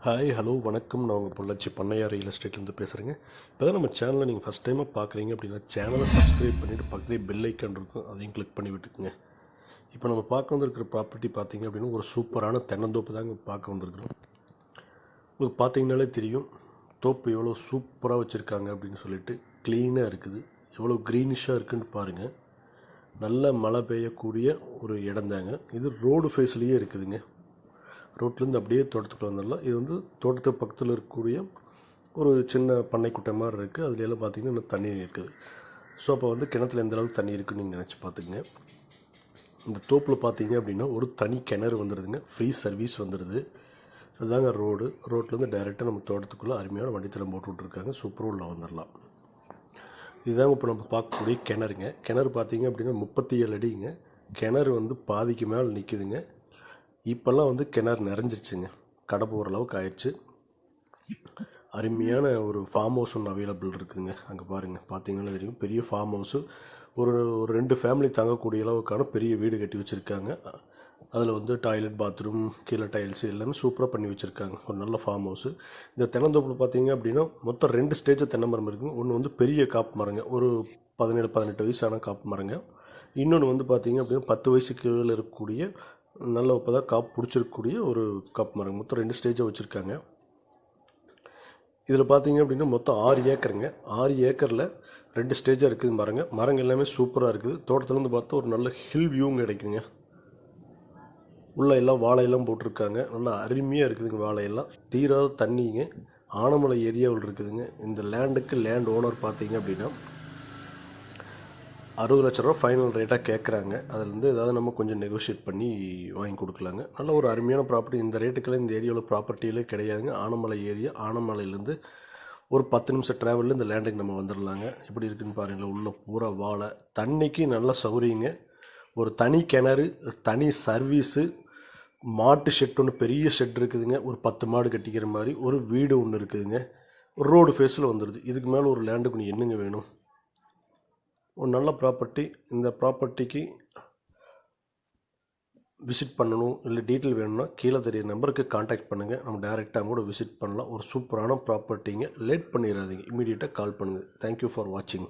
Hi hello வணக்கம். நான் உங்கள் பொள்ளாச்சி பண்ணையார் ரியல் எஸ்டேட்லேருந்து பேசுகிறேங்க. இப்போ தான் நம்ம சேனலை நீங்கள் ஃபஸ்ட் டைமாக பார்க்குறீங்க அப்படின்னா சேனலை சப்ஸ்கிரைப் பண்ணிவிட்டு பக்கத்துலேயே பெல் ஐக்கான் இருக்கும், அதையும் கிளிக் பண்ணி விட்டுக்குங்க. இப்போ நம்ம பார்க்க வந்திருக்கிற ப்ராப்பர்ட்டி பார்த்தீங்க அப்படின்னா ஒரு சூப்பரான தென்னந்தோப்பு தாங்க பார்க்க வந்திருக்கிறோம். உங்களுக்கு பார்த்தீங்கனாலே தெரியும் தோப்பு எவ்வளோ சூப்பராக வச்சுருக்காங்க அப்படின்னு சொல்லிட்டு. க்ளீனாக இருக்குது, எவ்வளோ க்ரீனிஷாக இருக்குதுன்னு பாருங்கள். நல்ல மழை பெய்யக்கூடிய ஒரு இடம் தாங்க இது. ரோடு ஃபேஸ்லேயே இருக்குதுங்க. ரோட்லேருந்து அப்படியே தோட்டத்துக்குள்ளே வந்துடலாம். இது வந்து தோட்டத்துக்கு பக்கத்தில் இருக்கக்கூடிய ஒரு சின்ன பண்ணைக்குட்டை மாதிரி இருக்குது. அதுல பார்த்திங்கன்னா இன்னும் தண்ணி இருக்குது. ஸோ அப்போ வந்து கிணத்துல எந்த அளவுக்கு தண்ணி இருக்குதுன்னு நீங்கள் நினச்சி பார்த்துக்குங்க. இந்த தோப்பில் பார்த்தீங்க அப்படின்னா ஒரு தனி கிணறு வந்துடுதுங்க, ஃப்ரீ சர்வீஸ் வந்துடுது. அதுதாங்க ரோட்லேருந்து டைரெக்டாக நம்ம தோட்டத்துக்குள்ளே அருமையான வண்டித்தடம் போட்டு விட்ருக்காங்க. சூப்பராக உள்ள வந்துடலாம். இதுதாங்க இப்போ நம்ம பார்க்கக்கூடிய கிணறுங்க. கிணறு பார்த்தீங்க அப்படின்னா 37 அடிங்க. கிணறு வந்து பாதிக்கு மேலே நிற்குதுங்க. இப்போல்லாம் வந்து கிணறு நிறைஞ்சிருச்சுங்க, கடை போகிற அளவுக்கு ஆயிடுச்சு. அருமையான ஒரு ஃபார்ம் ஹவுஸ் ஒன்று அவைலபிள் இருக்குதுங்க. அங்கே பாருங்கள், பார்த்தீங்கன்னா தெரியும், பெரிய ஃபார்ம் ஹவுஸு. ஒரு 2 ஃபேமிலி தங்கக்கூடிய அளவுக்கான பெரிய வீடு கட்டி வச்சுருக்காங்க. அதில் வந்து டாய்லெட், பாத்ரூம், கீழே டைல்ஸு எல்லாமே சூப்பராக பண்ணி வச்சுருக்காங்க. ஒரு நல்ல ஃபார்ம் ஹவுஸு. இந்த தென்னந்தோப்பில் பார்த்தீங்க அப்படின்னா மொத்தம் 2 ஸ்டேஜ் தென்னை மரம் இருக்குதுங்க. ஒன்று வந்து பெரிய காப்பு மரங்க, ஒரு 17-18 வயசான காப்பு மரங்க. இன்னொன்று வந்து பார்த்தீங்க அப்படின்னா 10 வயசுக்கு கீழே இருக்கக்கூடிய நல்ல இப்போ தான் காப்பு பிடிச்சிருக்கக்கூடிய ஒரு காப்பு மரம். மொத்தம் 2 ஸ்டேஜாக வச்சுருக்காங்க. இதில் பார்த்தீங்க அப்படின்னா மொத்தம் 6 ஏக்கருங்க. 6 ஏக்கரில் 2 ஸ்டேஜாக இருக்குது மரங்கள் எல்லாமே சூப்பராக இருக்குது. தோட்டத்துலேருந்து பார்த்தா ஒரு நல்ல ஹில் வியூங்க கிடைக்குங்க. உள்ளே எல்லாம் வாழையெல்லாம் போட்டிருக்காங்க, நல்லா அருமையாக இருக்குதுங்க. வாழையெல்லாம் தீராத தண்ணிங்க. ஆனமலை ஏரியாவில் இருக்குதுங்க. இந்த லேண்ட் ஓனர் பார்த்தீங்க அப்படின்னா 60 லட்ச ரூபா ஃபைனல் ரேட்டாக கேட்குறாங்க. அதுலேருந்து ஏதாவது நம்ம கொஞ்சம் நெகோஷியேட் பண்ணி வாங்கி கொடுக்கலாங்க. நல்ல ஒரு அருமையான ப்ராப்பர்ட்டி. இந்த ரேட்டுக்கெல்லாம் இந்த ஏரியாவில் ப்ராப்பர்ட்டியிலே கிடையாதுங்க. ஆனமலை ஏரியா. ஆனமலையிலேருந்து ஒரு 10 நிமிஷம் ட்ராவலில் இந்த லேண்டுக்கு நம்ம வந்துடலாங்க. எப்படி இருக்குதுன்னு பாருங்களேன். உள்ள பூரா வாழை, தண்ணிக்கு நல்ல சௌகரியங்க. ஒரு தனி கிணறு, தனி சர்வீஸு, மாட்டு ஷெட் ஒன்று, பெரிய ஷெட் இருக்குதுங்க. ஒரு 10 மாடு கட்டிக்கிற மாதிரி ஒரு வீடு ஒன்று இருக்குதுங்க. ரோடு ஃபேஸில் வந்துடுது. இதுக்கு மேலே ஒரு லேண்டுக்கு நீ என்னங்க வேணும்? ஒரு நல்ல ப்ராப்பர்ட்டி. இந்த ப்ராப்பர்ட்டிக்கு விசிட் பண்ணணும், இல்லை டீட்டெயில் வேணும்னா கீழே தெரிய நம்பருக்கு காண்டாக்ட் பண்ணுங்கள். நம்ம டைரெக்டாக கூட விசிட் பண்ணலாம். ஒரு சூப்பரான ப்ராப்பர்ட்டிங்க. லேட் பண்ணிடாதீங்க, இமீடியட்டாக கால் பண்ணுங்கள். தேங்க்யூ ஃபார் வாட்சிங்.